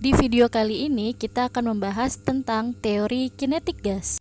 Di video kali ini kita akan membahas tentang teori kinetik gas.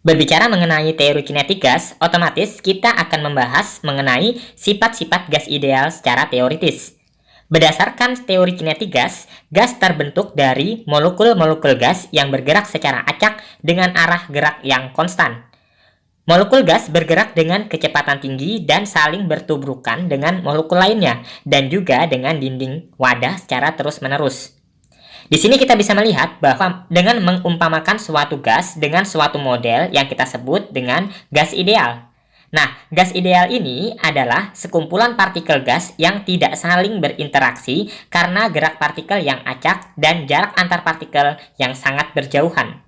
Berbicara mengenai teori kinetik gas, otomatis kita akan membahas mengenai sifat-sifat gas ideal secara teoritis. Berdasarkan teori kinetik gas, gas terbentuk dari molekul-molekul gas yang bergerak secara acak dengan arah gerak yang konstan. Molekul gas bergerak dengan kecepatan tinggi dan saling bertubrukan dengan molekul lainnya, dan juga dengan dinding wadah secara terus-menerus. Di sini kita bisa melihat bahwa dengan mengumpamakan suatu gas dengan suatu model yang kita sebut dengan gas ideal. Nah, gas ideal ini adalah sekumpulan partikel gas yang tidak saling berinteraksi karena gerak partikel yang acak dan jarak antar partikel yang sangat berjauhan.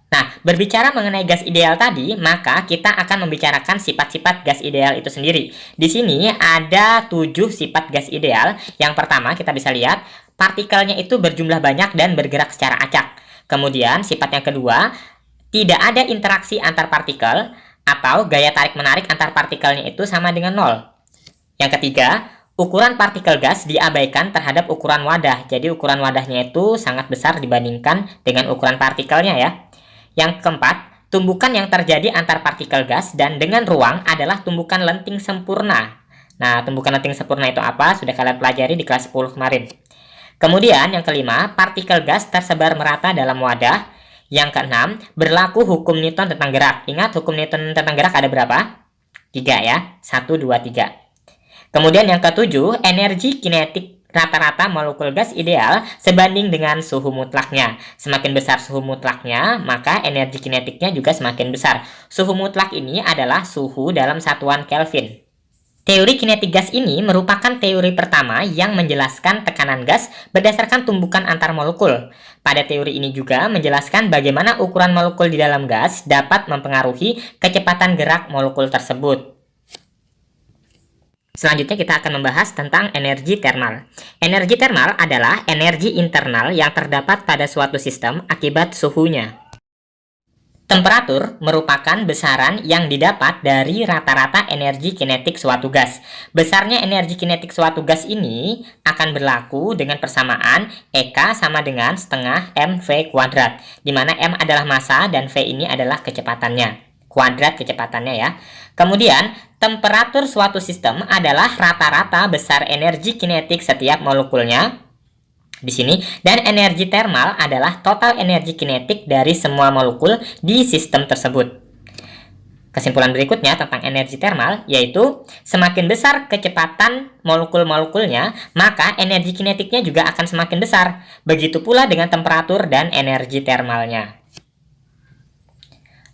Nah, berbicara mengenai gas ideal tadi, maka kita akan membicarakan sifat-sifat gas ideal itu sendiri. Di sini ada 7 sifat gas ideal. Yang pertama kita bisa lihat, partikelnya itu berjumlah banyak dan bergerak secara acak. Kemudian sifat yang kedua, tidak ada interaksi antar partikel atau gaya tarik-menarik antar partikelnya itu sama dengan 0. Yang ketiga, ukuran partikel gas diabaikan terhadap ukuran wadah. Jadi ukuran wadahnya itu sangat besar dibandingkan dengan ukuran partikelnya ya. Yang keempat, tumbukan yang terjadi antar partikel gas dan dengan ruang adalah tumbukan lenting sempurna. Nah, tumbukan lenting sempurna itu apa? Sudah kalian pelajari di kelas 10 kemarin. Kemudian yang kelima, partikel gas tersebar merata dalam wadah. Yang keenam, berlaku hukum Newton tentang gerak. Ingat, hukum Newton tentang gerak ada berapa? 3 ya, 1, 2, 3. Kemudian yang ketujuh, energi kinetik rata-rata molekul gas ideal sebanding dengan suhu mutlaknya. Semakin besar suhu mutlaknya, maka energi kinetiknya juga semakin besar. Suhu mutlak ini adalah suhu dalam satuan Kelvin. Teori kinetik gas ini merupakan teori pertama yang menjelaskan tekanan gas berdasarkan tumbukan antar molekul. Pada teori ini juga menjelaskan bagaimana ukuran molekul di dalam gas dapat mempengaruhi kecepatan gerak molekul tersebut. Selanjutnya kita akan membahas tentang energi termal. Energi termal adalah energi internal yang terdapat pada suatu sistem akibat suhunya. Temperatur merupakan besaran yang didapat dari rata-rata energi kinetik suatu gas. Besarnya energi kinetik suatu gas ini akan berlaku dengan persamaan EK sama dengan setengah mv kuadrat, di mana m adalah massa dan v ini adalah kecepatannya. Kuadrat kecepatannya ya. Kemudian, temperatur suatu sistem adalah rata-rata besar energi kinetik setiap molekulnya di sini, dan energi termal adalah total energi kinetik dari semua molekul di sistem tersebut. Kesimpulan berikutnya tentang energi termal yaitu semakin besar kecepatan molekul-molekulnya, maka energi kinetiknya juga akan semakin besar. Begitu pula dengan temperatur dan energi termalnya.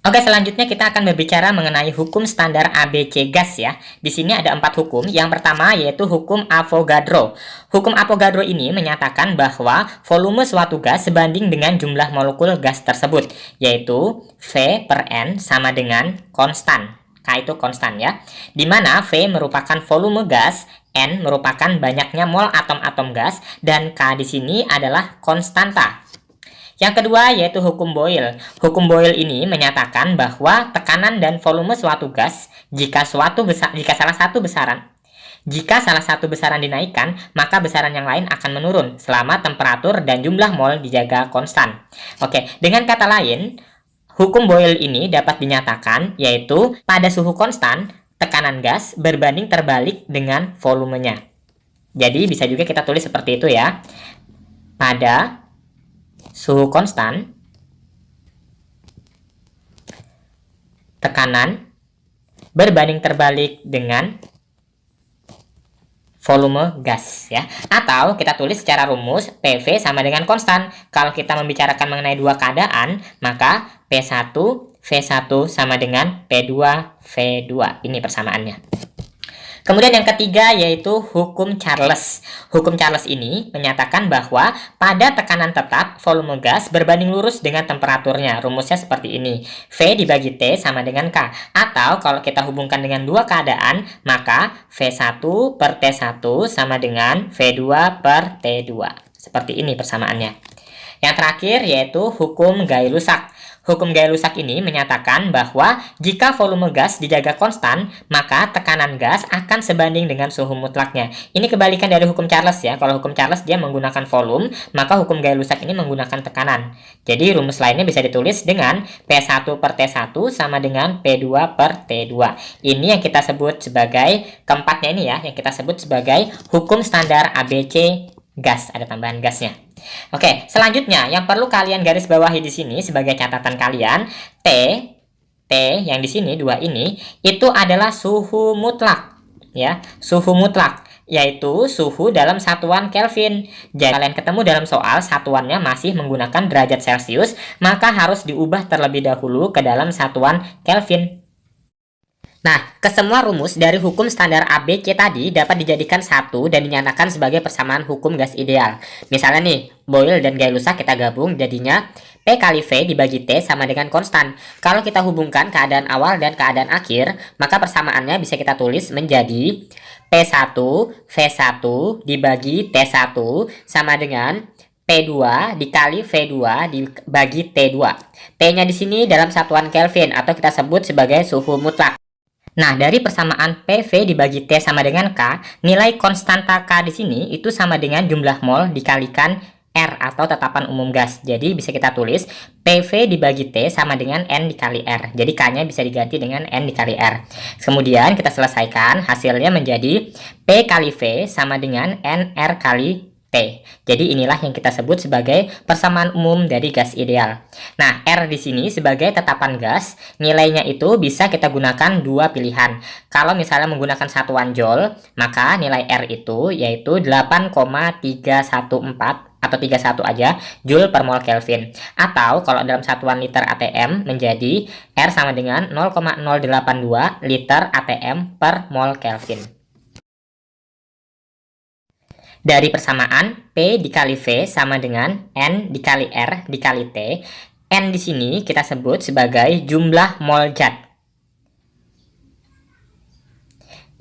Oke, selanjutnya kita akan berbicara mengenai hukum standar ABC gas ya. Di sini ada 4 hukum. Yang pertama yaitu hukum Avogadro. Hukum Avogadro ini menyatakan bahwa volume suatu gas sebanding dengan jumlah molekul gas tersebut, yaitu V per N sama dengan konstan. K itu konstan ya. Dimana V merupakan volume gas, N merupakan banyaknya mol atom-atom gas, dan K di sini adalah konstanta. Yang kedua yaitu hukum Boyle. Hukum Boyle ini menyatakan bahwa tekanan dan volume suatu gas jika salah satu besaran dinaikkan, maka besaran yang lain akan menurun selama temperatur dan jumlah mol dijaga konstan. Oke, dengan kata lain, hukum Boyle ini dapat dinyatakan yaitu pada suhu konstan, tekanan gas berbanding terbalik dengan volumenya. Jadi bisa juga kita tulis seperti itu ya. Pada suhu konstan, tekanan berbanding terbalik dengan volume gas ya. Atau kita tulis secara rumus PV sama dengan konstan. Kalau kita membicarakan mengenai dua keadaan, maka P1 V1 sama dengan P2 V2. Ini persamaannya. Kemudian yang ketiga yaitu hukum Charles. Hukum Charles ini menyatakan bahwa pada tekanan tetap volume gas berbanding lurus dengan temperaturnya. Rumusnya seperti ini. V dibagi T sama dengan K. Atau kalau kita hubungkan dengan dua keadaan, maka V1 per T1 sama dengan V2 per T2. Seperti ini persamaannya. Yang terakhir yaitu hukum Gay-Lussac. Hukum Gay-Lussac ini menyatakan bahwa jika volume gas dijaga konstan, maka tekanan gas akan sebanding dengan suhu mutlaknya. Ini kebalikan dari hukum Charles ya. Kalau hukum Charles dia menggunakan volume, maka hukum Gay-Lussac ini menggunakan tekanan. Jadi rumus lainnya bisa ditulis dengan P1 per T1 sama dengan P2 per T2. Ini yang kita sebut sebagai, keempatnya ini ya, yang kita sebut sebagai hukum standar ABC gas, ada tambahan gasnya. Oke, selanjutnya yang perlu kalian garis bawahi di sini sebagai catatan kalian, T yang di sini 2 ini itu adalah suhu mutlak ya, suhu mutlak yaitu suhu dalam satuan Kelvin. Jadi kalian ketemu dalam soal satuannya masih menggunakan derajat Celcius, maka harus diubah terlebih dahulu ke dalam satuan Kelvin. Nah, kesemua rumus dari hukum standar ABC tadi dapat dijadikan satu dan dinyatakan sebagai persamaan hukum gas ideal. Misalnya nih, Boyle dan Gay-Lussac kita gabung jadinya P kali V dibagi T sama dengan konstan. Kalau kita hubungkan keadaan awal dan keadaan akhir, maka persamaannya bisa kita tulis menjadi P1 V1 dibagi T1 sama dengan P2 dikali V2 dibagi T2. T-nya di sini dalam satuan Kelvin atau kita sebut sebagai suhu mutlak. Nah, dari persamaan PV dibagi T sama dengan K, nilai konstanta K di sini itu sama dengan jumlah mol dikalikan R atau tetapan umum gas. Jadi bisa kita tulis PV dibagi T sama dengan N dikali R. Jadi K-nya bisa diganti dengan N dikali R. Kemudian kita selesaikan, hasilnya menjadi P kali V sama dengan NR kali T. Jadi inilah yang kita sebut sebagai persamaan umum dari gas ideal. Nah, R di sini sebagai tetapan gas, nilainya itu bisa kita gunakan dua pilihan. Kalau misalnya menggunakan satuan Joule, maka nilai R itu yaitu 8,314 atau 31 aja Joule per mol Kelvin. Atau kalau dalam satuan liter ATM menjadi R sama dengan 0,082 liter ATM per mol Kelvin. Dari persamaan P dikali V sama dengan N dikali R dikali T, N di sini kita sebut sebagai jumlah mol zat.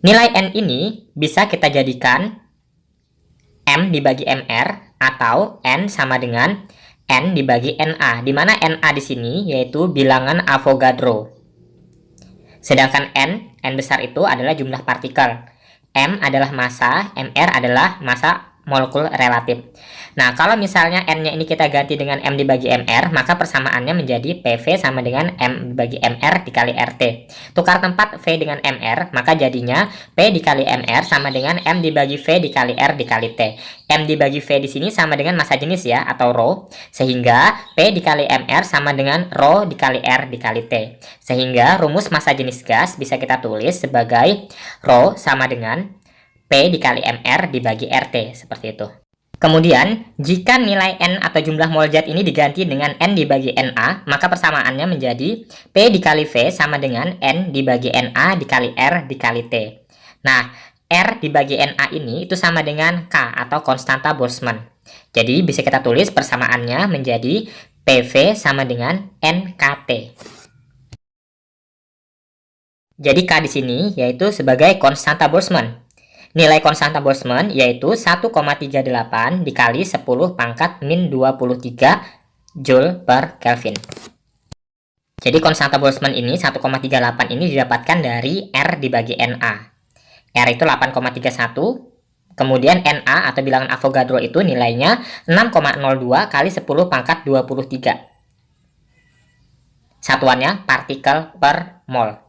Nilai N ini bisa kita jadikan M dibagi MR atau N sama dengan N dibagi NA, di mana NA di sini yaitu bilangan Avogadro. Sedangkan N besar itu adalah jumlah partikel. M adalah massa, MR adalah massa molekul relatif. Nah, kalau misalnya N-nya ini kita ganti dengan M dibagi MR, maka persamaannya menjadi PV sama dengan M dibagi MR dikali RT. Tukar tempat V dengan MR, maka jadinya P dikali MR sama dengan M dibagi V dikali R dikali T. M dibagi V di sini sama dengan massa jenis ya, atau ρ, sehingga P dikali MR sama dengan ρ dikali R dikali T. Sehingga rumus massa jenis gas bisa kita tulis sebagai ρ sama dengan P dikali MR dibagi RT, seperti itu. Kemudian, jika nilai N atau jumlah mol zat ini diganti dengan N dibagi NA, maka persamaannya menjadi P dikali V sama dengan N dibagi NA dikali R dikali T. Nah, R dibagi NA ini itu sama dengan K atau konstanta Boltzmann. Jadi, bisa kita tulis persamaannya menjadi PV sama dengan NKT. Jadi, K di sini yaitu sebagai konstanta Boltzmann. Nilai konstanta Boltzmann yaitu 1,38 dikali 10 pangkat min 23 Joule per Kelvin. Jadi konstanta Boltzmann ini 1,38 ini didapatkan dari R dibagi Na. R itu 8,31, kemudian Na atau bilangan Avogadro itu nilainya 6,02 kali 10 pangkat 23. Satuannya partikel per mol.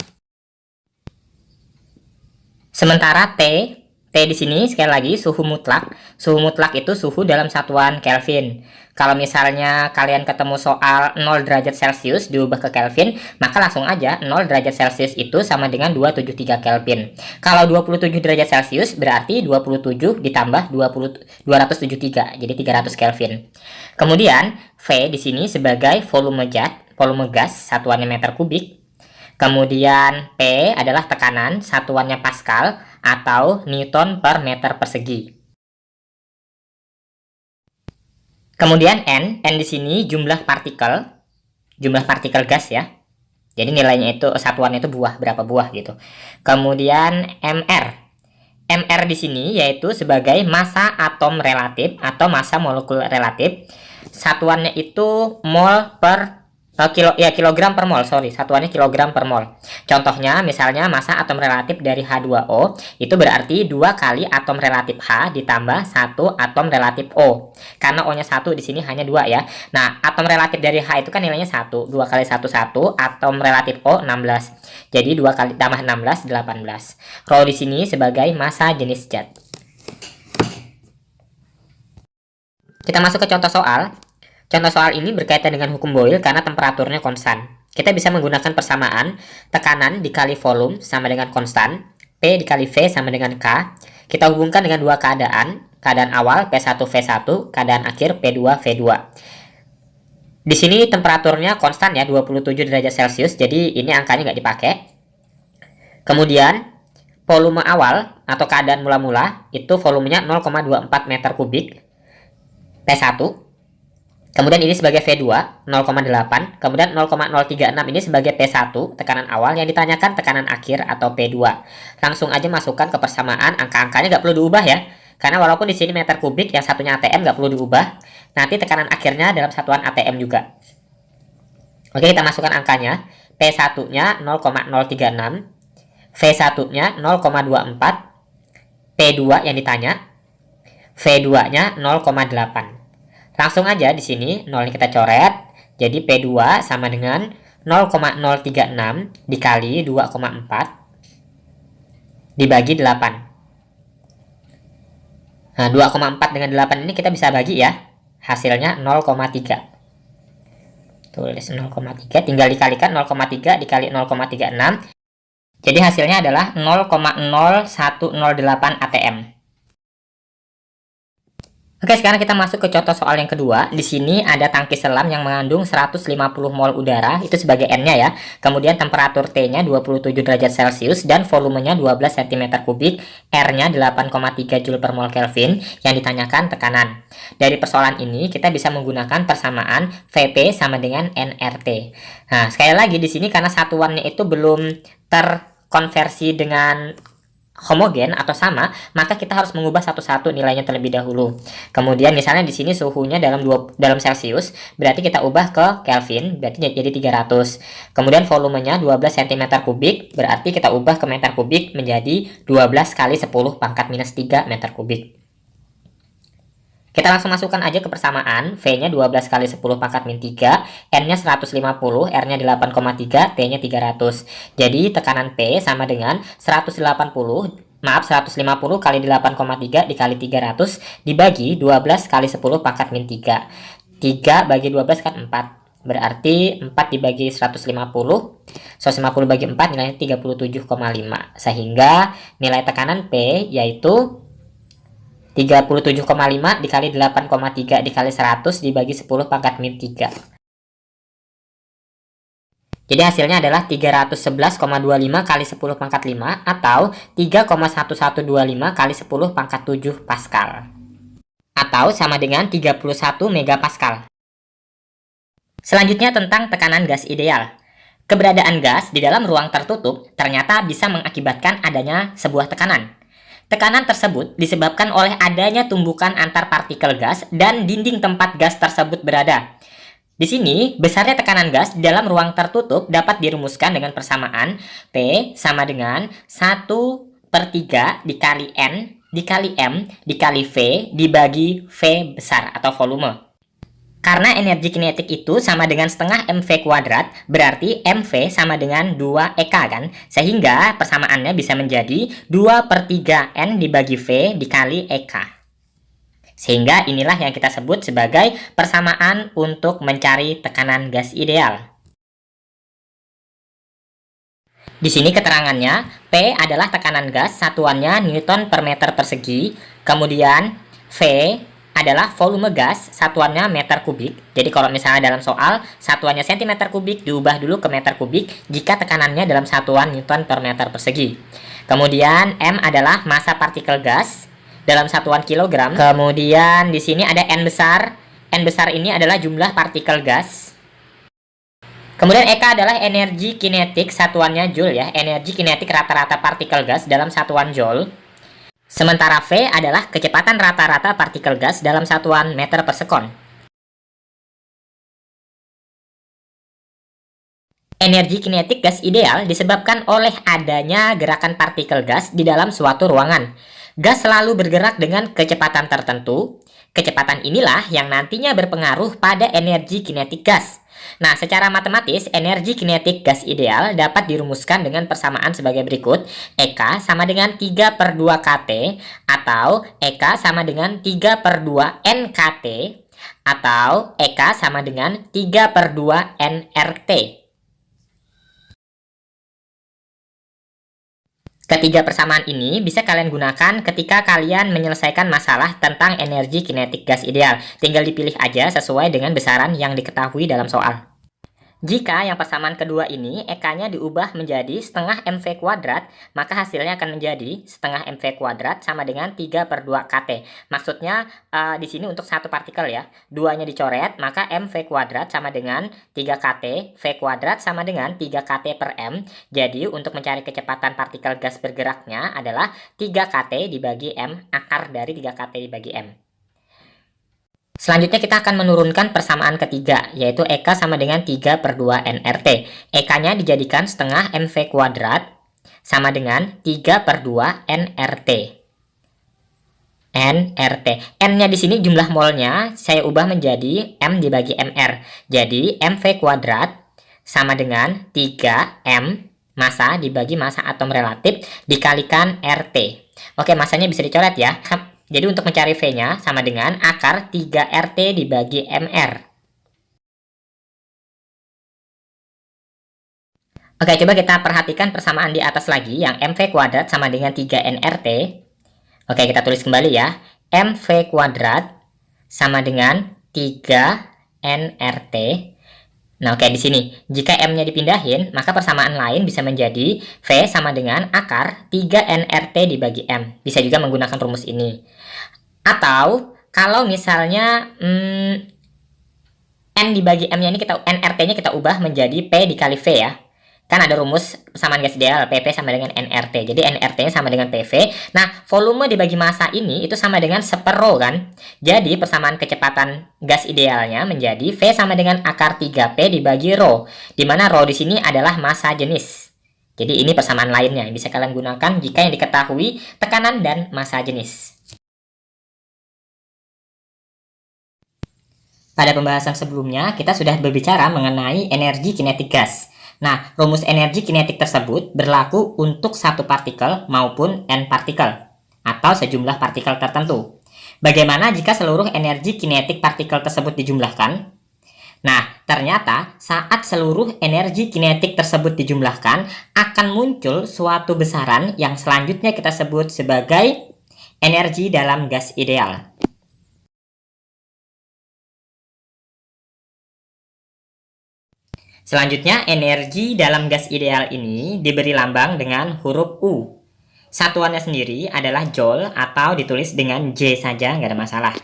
Sementara T di sini sekali lagi suhu mutlak. Suhu mutlak itu suhu dalam satuan Kelvin. Kalau misalnya kalian ketemu soal 0 derajat Celcius diubah ke Kelvin, maka langsung aja 0 derajat Celcius itu sama dengan 273 Kelvin. Kalau 27 derajat Celcius berarti 27 ditambah 273, jadi 300 Kelvin. Kemudian V di sini sebagai volume gas, satuannya meter kubik. Kemudian P adalah tekanan, satuannya Pascal atau Newton per meter persegi. Kemudian N di sini jumlah partikel gas ya. Jadi nilainya itu, satuannya itu buah, berapa buah gitu. Kemudian MR di sini yaitu sebagai massa atom relatif atau massa molekul relatif. Satuannya itu mol per kilogram per mol, satuannya kilogram per mol. Contohnya misalnya massa atom relatif dari H2O itu berarti 2 kali atom relatif H ditambah 1 atom relatif O. Karena O-nya 1 di sini hanya 2 ya. Nah, atom relatif dari H itu kan nilainya 1. 2 kali 1 1, atom relatif O 16. Jadi 2 kali tambah 16 18. Rho di sini sebagai massa jenis zat. Kita masuk ke contoh soal. Contoh soal ini berkaitan dengan hukum Boyle karena temperaturnya konstan. Kita bisa menggunakan persamaan tekanan dikali volume sama dengan konstan, P dikali V sama dengan K. Kita hubungkan dengan dua keadaan awal P1 V1, keadaan akhir P2 V2. Di sini temperaturnya konstan ya, 27 derajat Celcius, jadi ini angkanya nggak dipakai. Kemudian volume awal atau keadaan mula-mula itu volumenya 0,24 meter kubik P1. Kemudian ini sebagai V2 0,8, kemudian 0,036 ini sebagai P1 tekanan awal, yang ditanyakan tekanan akhir atau P2. Langsung aja masukkan ke persamaan, angka-angkanya nggak perlu diubah ya. Karena walaupun di sini meter kubik, yang satunya ATM nggak perlu diubah. Nanti tekanan akhirnya dalam satuan ATM juga. Oke, kita masukkan angkanya. P1-nya 0,036, V1-nya 0,24, P2 yang ditanya, V2-nya 0,8. Langsung aja di sini 0 kita coret. Jadi P2 sama dengan 0,036 dikali 2,4 dibagi 8. Nah, 2,4 dengan 8 ini kita bisa bagi ya. Hasilnya 0,3. Tulis 0,3, tinggal dikalikan 0,3 dikali 0,36. Jadi hasilnya adalah 0,0108 ATM. Oke, sekarang kita masuk ke contoh soal yang kedua. Di sini ada tangki selam yang mengandung 150 mol udara, itu sebagai N-nya ya. Kemudian temperatur T-nya 27 derajat Celcius dan volumenya 12 cm3, R-nya 8,3 Joule per mol Kelvin, yang ditanyakan tekanan. Dari persoalan ini kita bisa menggunakan persamaan Vp sama dengan nRT. Nah, sekali lagi di sini karena satuannya itu belum terkonversi dengan homogen atau sama, maka kita harus mengubah satu-satu nilainya terlebih dahulu. Kemudian misalnya di sini suhunya dalam Celcius, berarti kita ubah ke Kelvin, berarti jadi 300. Kemudian volumenya 12 cm3, berarti kita ubah ke meter kubik menjadi 12 kali 10 pangkat minus 3 meter kubik. Kita langsung masukkan aja ke persamaan, V-nya 12 kali 10 pangkat min 3, N-nya 150, R-nya 8,3, T-nya 300. Jadi tekanan P sama dengan 150 kali 8,3 dikali 300 dibagi 12 kali 10 pangkat min 3. 3 bagi 12 kan 4. Berarti 4 dibagi 150 bagi 4 nilainya 37,5. Sehingga nilai tekanan P yaitu 37,5 dikali 8,3 dikali 100 dibagi 10 pangkat min 3. Jadi hasilnya adalah 311,25 kali 10 pangkat 5 atau 3,1125 kali 10 pangkat 7 Pascal. Atau sama dengan 31 megapascal. Selanjutnya tentang tekanan gas ideal. Keberadaan gas di dalam ruang tertutup ternyata bisa mengakibatkan adanya sebuah tekanan. Tekanan tersebut disebabkan oleh adanya tumbukan antar partikel gas dan dinding tempat gas tersebut berada. Di sini, besarnya tekanan gas di dalam ruang tertutup dapat dirumuskan dengan persamaan P sama dengan 1/3 dikali N dikali M dikali V dibagi V besar atau volume. Karena energi kinetik itu sama dengan setengah mv kuadrat, berarti mv sama dengan 2 EK kan? Sehingga persamaannya bisa menjadi 2/3 N dibagi V dikali EK. Sehingga inilah yang kita sebut sebagai persamaan untuk mencari tekanan gas ideal. Di sini keterangannya, P adalah tekanan gas, satuannya Newton per meter persegi. Kemudian V adalah volume gas, satuannya meter kubik. Jadi kalau misalnya dalam soal, satuannya cm kubik diubah dulu ke meter kubik jika tekanannya dalam satuan Newton per meter persegi. Kemudian M adalah massa partikel gas dalam satuan kilogram. Kemudian di sini ada N besar. N besar ini adalah jumlah partikel gas. Kemudian EK adalah energi kinetik, satuannya Joule ya. Energi kinetik rata-rata partikel gas dalam satuan Joule. Sementara V adalah kecepatan rata-rata partikel gas dalam satuan meter per sekon. Energi kinetik gas ideal disebabkan oleh adanya gerakan partikel gas di dalam suatu ruangan. Gas selalu bergerak dengan kecepatan tertentu. Kecepatan inilah yang nantinya berpengaruh pada energi kinetik gas. Nah, secara matematis, energi kinetik gas ideal dapat dirumuskan dengan persamaan sebagai berikut. EK sama dengan 3/2 kT, atau EK sama dengan 3/2 NKT, atau EK sama dengan 3/2 nRT. Ketiga persamaan ini bisa kalian gunakan ketika kalian menyelesaikan masalah tentang energi kinetik gas ideal. Tinggal dipilih aja sesuai dengan besaran yang diketahui dalam soal. Jika yang persamaan kedua ini EK-nya diubah menjadi setengah mv kuadrat, maka hasilnya akan menjadi setengah mv kuadrat sama dengan 3/2 kT. Maksudnya di sini untuk satu partikel ya, duanya dicoret, maka mv kuadrat sama dengan 3 kT, v kuadrat sama dengan 3 kT per m. Jadi untuk mencari kecepatan partikel gas bergeraknya adalah 3 kT dibagi m, akar dari 3 kT dibagi m. Selanjutnya kita akan menurunkan persamaan ketiga, yaitu EK sama dengan 3/2 nRT. EK-nya dijadikan setengah mv kuadrat sama dengan 3/2 nRT. nRT. N-nya di sini jumlah molnya saya ubah menjadi M dibagi MR. Jadi mv kuadrat sama dengan 3M massa dibagi massa atom relatif dikalikan RT. Oke, massanya bisa dicoret ya. Jadi untuk mencari V-nya sama dengan akar 3RT dibagi MR. Oke, coba kita perhatikan persamaan di atas lagi, yang MV kuadrat sama dengan 3NRT. Oke, kita tulis kembali ya. MV kuadrat sama dengan 3NRT. Nah, oke, di sini jika M-nya dipindahin, maka persamaan lain bisa menjadi V sama dengan akar 3NRT dibagi M. Bisa juga menggunakan rumus ini. Atau kalau misalnya N dibagi M-nya ini NRT-nya kita ubah menjadi P dikali V ya. Kan ada rumus persamaan gas ideal, PP sama dengan nRT. Jadi nRT-nya sama dengan PV. Nah, volume dibagi massa ini itu sama dengan 1/2 kan. Jadi persamaan kecepatan gas idealnya menjadi V sama dengan akar 3P dibagi ρ. Di mana ρ di sini adalah massa jenis. Jadi ini persamaan lainnya yang bisa kalian gunakan jika yang diketahui tekanan dan massa jenis. Pada pembahasan sebelumnya, kita sudah berbicara mengenai energi kinetik gas. Nah, rumus energi kinetik tersebut berlaku untuk satu partikel maupun n partikel, atau sejumlah partikel tertentu. Bagaimana jika seluruh energi kinetik partikel tersebut dijumlahkan? Nah, ternyata saat seluruh energi kinetik tersebut dijumlahkan, akan muncul suatu besaran yang selanjutnya kita sebut sebagai energi dalam gas ideal. Selanjutnya, energi dalam gas ideal ini diberi lambang dengan huruf U. Satuannya sendiri adalah Joule atau ditulis dengan J saja, nggak ada masalah.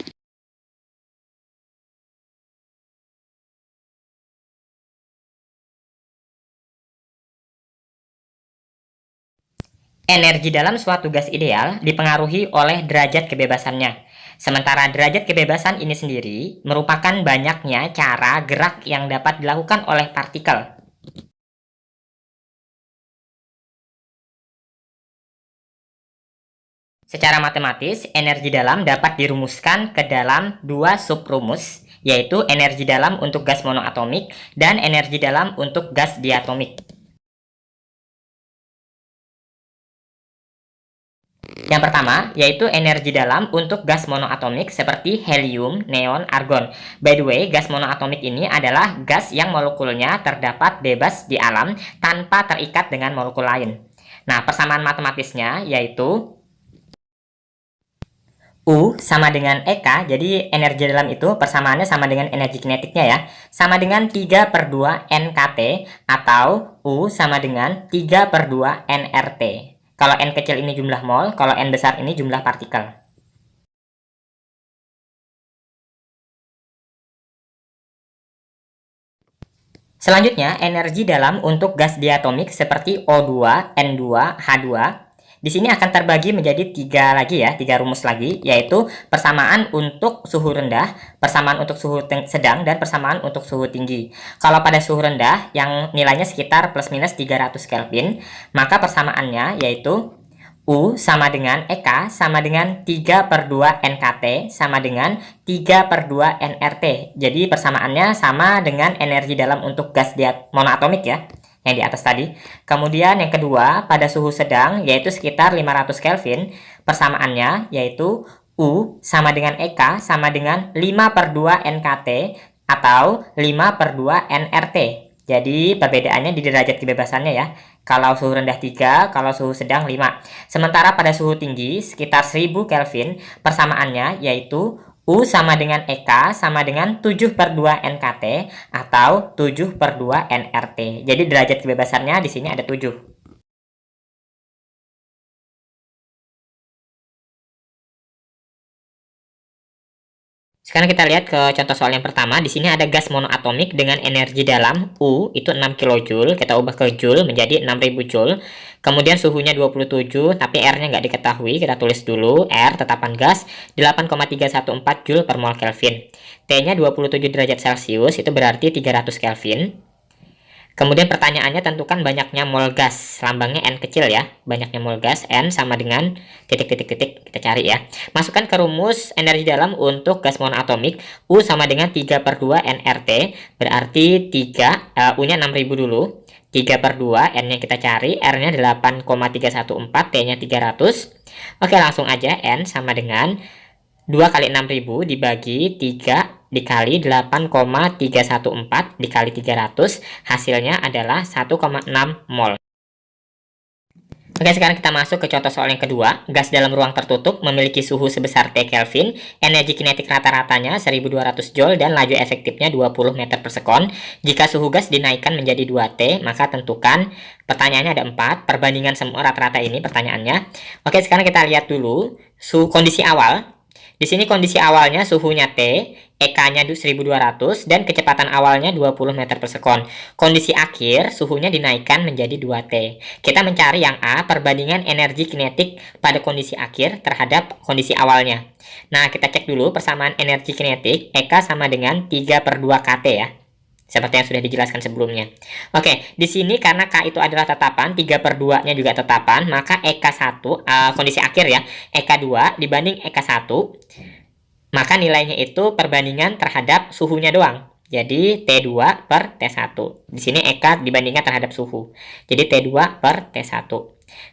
Energi dalam suatu gas ideal dipengaruhi oleh derajat kebebasannya. Sementara derajat kebebasan ini sendiri merupakan banyaknya cara gerak yang dapat dilakukan oleh partikel. Secara matematis, energi dalam dapat dirumuskan ke dalam dua subrumus, yaitu energi dalam untuk gas monoatomik dan energi dalam untuk gas diatomik. Yang pertama, yaitu energi dalam untuk gas monoatomik seperti helium, neon, argon. By the way, gas monoatomik ini adalah gas yang molekulnya terdapat bebas di alam tanpa terikat dengan molekul lain. Nah, persamaan matematisnya yaitu U sama dengan EK, jadi energi dalam itu persamaannya sama dengan energi kinetiknya ya, sama dengan 3/2 NKT atau U sama dengan 3/2 nRT. Kalau N kecil ini jumlah mol, kalau N besar ini jumlah partikel. Selanjutnya, energi dalam untuk gas diatomik seperti O2, N2, H2. Di sini akan terbagi menjadi tiga rumus lagi, yaitu persamaan untuk suhu rendah, persamaan untuk suhu sedang, dan persamaan untuk suhu tinggi. Kalau pada suhu rendah yang nilainya sekitar plus minus 300 Kelvin, maka persamaannya yaitu U sama dengan EK sama dengan 3/2 NKT sama dengan 3/2 nRT. Jadi persamaannya sama dengan energi dalam untuk gas monoatomik ya, yang di atas tadi. Kemudian yang kedua, pada suhu sedang yaitu sekitar 500 Kelvin, persamaannya yaitu U sama dengan EK sama dengan 5/2 NKT atau 5/2 nRT. Jadi perbedaannya di derajat kebebasannya ya. Kalau suhu rendah 3, kalau suhu sedang 5. Sementara pada suhu tinggi sekitar 1000 Kelvin, persamaannya yaitu U sama dengan EK sama dengan 7/2 NKT atau 7/2 nRT. Jadi derajat kebebasannya di sini ada 7. Sekarang kita lihat ke contoh soal yang pertama. Di sini ada gas monoatomik dengan energi dalam U itu 6 kJ. Kita ubah ke joule menjadi 6000 joule. Kemudian suhunya 27, tapi R-nya nggak diketahui. Kita tulis dulu R tetapan gas 8,314 joule per mol Kelvin. T-nya 27 derajat Celcius, itu berarti 300 Kelvin. Kemudian pertanyaannya tentukan banyaknya mol gas, lambangnya N kecil ya, banyaknya mol gas N sama dengan titik-titik-titik, kita cari ya. Masukkan ke rumus energi dalam untuk gas monoatomik, U sama dengan 3/2 nRT, berarti 3, U-nya 6000 dulu, 3/2, N-nya kita cari, R-nya 8,314, T-nya 300. Oke, langsung aja N sama dengan 2 kali 6000 dibagi 3 dikali 8,314 dikali 300, hasilnya adalah 1,6 mol. Oke, sekarang kita masuk ke contoh soal yang kedua. Gas dalam ruang tertutup memiliki suhu sebesar T Kelvin, energi kinetik rata-ratanya 1200 Joule dan laju efektifnya 20 meter per sekon. Jika suhu gas dinaikkan menjadi 2T, maka tentukan, pertanyaannya ada 4, perbandingan semua rata-rata ini pertanyaannya. Oke, sekarang kita lihat dulu kondisi awal. Di sini kondisi awalnya suhunya T, EK-nya 1200 dan kecepatan awalnya 20 meter per sekon. Kondisi akhir suhunya dinaikkan menjadi 2T. Kita mencari yang A, perbandingan energi kinetik pada kondisi akhir terhadap kondisi awalnya. Nah, kita cek dulu persamaan energi kinetik, EK sama dengan 3/2 KT ya. Seperti yang sudah dijelaskan sebelumnya. Oke, di sini karena K itu adalah tetapan, 3/2-nya juga tetapan, maka EK1, kondisi akhir ya, EK2 dibanding EK1, maka nilainya itu perbandingan terhadap suhunya doang. Jadi T2 per T1. Di sini EK dibandingkan terhadap suhu. Jadi T2 per T1.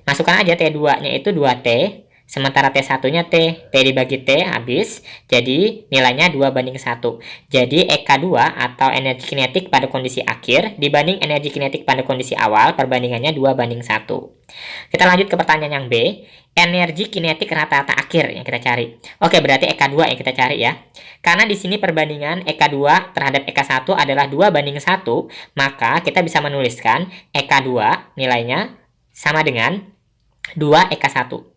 Masukkan aja T2-nya itu 2T. Sementara T1-nya T dibagi T habis, jadi nilainya 2/1. Jadi EK2 atau energi kinetik pada kondisi akhir dibanding energi kinetik pada kondisi awal, perbandingannya 2/1. Kita lanjut ke pertanyaan yang B, energi kinetik rata-rata akhir yang kita cari. Oke, berarti EK2 yang kita cari ya. Karena di sini perbandingan EK2 terhadap EK1 adalah 2/1, maka kita bisa menuliskan EK2 nilainya sama dengan 2 EK1.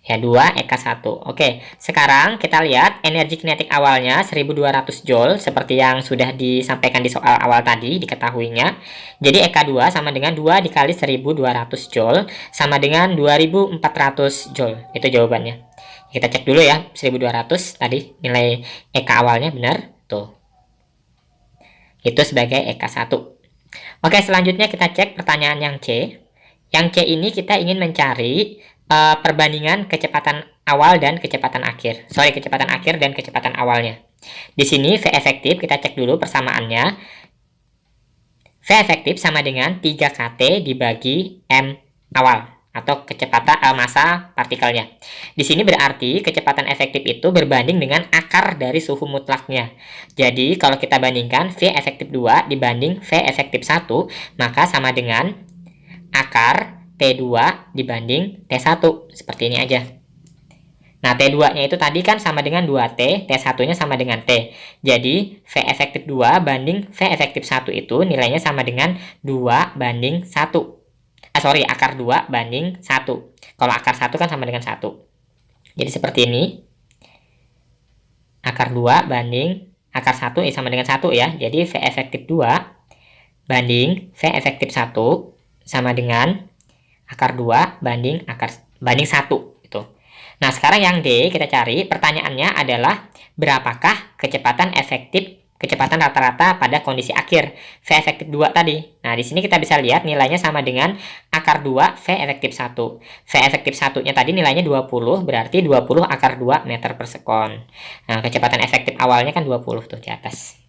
Ya, 2 EK1. Oke, sekarang kita lihat energi kinetik awalnya 1200 Joule seperti yang sudah disampaikan di soal awal tadi diketahuinya. Jadi EK2 sama dengan 2 dikali 1200 Joule sama dengan 2400 Joule. Itu jawabannya. Kita cek dulu ya, 1200 tadi nilai EK awalnya benar. Tuh. Itu sebagai EK 1. Oke, selanjutnya kita cek pertanyaan yang C. Yang C ini kita ingin mencari perbandingan kecepatan awal dan kecepatan akhir. Kecepatan akhir dan kecepatan awalnya. Di sini V efektif, kita cek dulu persamaannya. V efektif sama dengan 3kT dibagi M awal atau kecepatan massa partikelnya. Di sini berarti kecepatan efektif itu berbanding dengan akar dari suhu mutlaknya. Jadi kalau kita bandingkan V efektif 2 dibanding V efektif 1, maka sama dengan akar T2 dibanding T1. Seperti ini aja. Nah, T2-nya itu tadi kan sama dengan 2T, T1-nya sama dengan T. Jadi, V efektif 2 banding V efektif 1 itu nilainya sama dengan 2 banding 1. Akar 2 banding 1. Kalau akar 1 kan sama dengan 1. Jadi seperti ini. Akar 2 banding akar 1 sama dengan 1 ya. Jadi V efektif 2 banding V efektif 1 sama dengan akar 2 banding 1 gitu. Nah, sekarang yang D kita cari, pertanyaannya adalah berapakah kecepatan rata-rata pada kondisi akhir V efektif 2 tadi. Nah, di sini kita bisa lihat nilainya sama dengan akar 2 V efektif 1. V efektif 1-nya tadi nilainya 20, berarti 20 akar 2 meter per sekon. Nah, kecepatan efektif awalnya kan 20 tuh di atas.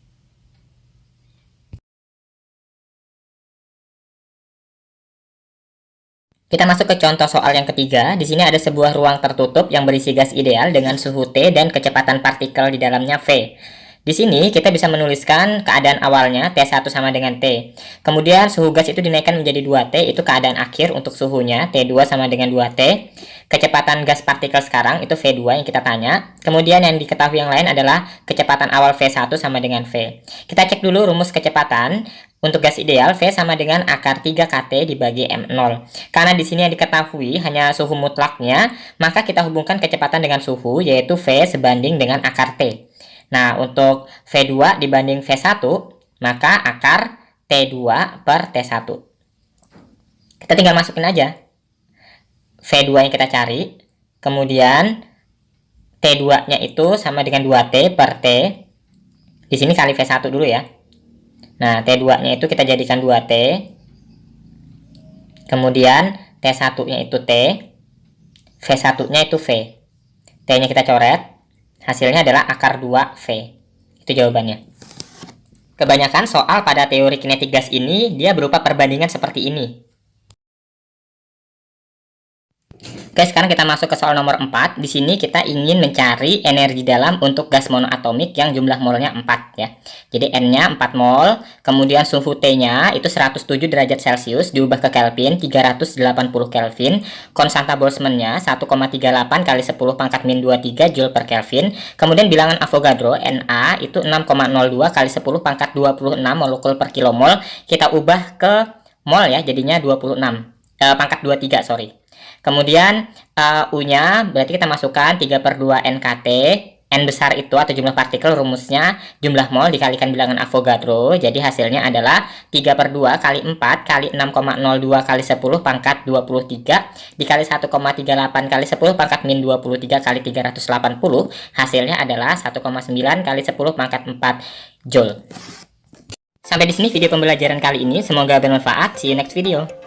Kita masuk ke contoh soal yang ketiga. Di sini ada sebuah ruang tertutup yang berisi gas ideal dengan suhu T dan kecepatan partikel di dalamnya V. Di sini kita bisa menuliskan keadaan awalnya T1 sama dengan T. Kemudian suhu gas itu dinaikkan menjadi 2T, itu keadaan akhir untuk suhunya, T2 sama dengan 2T. Kecepatan gas partikel sekarang itu V2 yang kita tanya. Kemudian yang diketahui yang lain adalah kecepatan awal V1 sama dengan V. Kita cek dulu rumus kecepatan. Untuk gas ideal, V sama dengan akar 3kT dibagi M0. Karena di sini yang diketahui hanya suhu mutlaknya, maka kita hubungkan kecepatan dengan suhu, yaitu V sebanding dengan akar T. Nah, untuk V2 dibanding V1, maka akar T2 per T1. Kita tinggal masukin aja V2 yang kita cari. Kemudian T2-nya itu sama dengan 2T per T. Di sini kali V1 dulu ya. Nah, T2-nya itu kita jadikan 2T. Kemudian T1-nya itu T. V1-nya itu V. T-nya kita coret. Hasilnya adalah akar 2V. Itu jawabannya. Kebanyakan soal pada teori kinetik gas ini, dia berupa perbandingan seperti ini. Oke, sekarang kita masuk ke soal nomor 4. Di sini kita ingin mencari energi dalam untuk gas monoatomik yang jumlah molnya 4 ya. Jadi N-nya 4 mol, kemudian suhu T-nya itu 107 derajat Celcius diubah ke Kelvin 380 Kelvin, konstanta Boltzmann-nya 1,38 kali 10 pangkat min 23 Joule per Kelvin, kemudian bilangan Avogadro Na itu 6,02 kali 10 pangkat 26 molekul per kilomol, kita ubah ke mol ya, jadinya 26 pangkat 23 sorry. Kemudian U-nya berarti kita masukkan 3/2 NKT. N besar itu atau jumlah partikel rumusnya jumlah mol dikalikan bilangan Avogadro. Jadi hasilnya adalah 3/2 kali 4 kali 6,02 kali 10 pangkat 23 dikali 1,38 kali 10 pangkat min 23 kali 380. Hasilnya adalah 1,9 kali 10 pangkat 4 Joule. Sampai di sini video pembelajaran kali ini. Semoga bermanfaat. See you next video.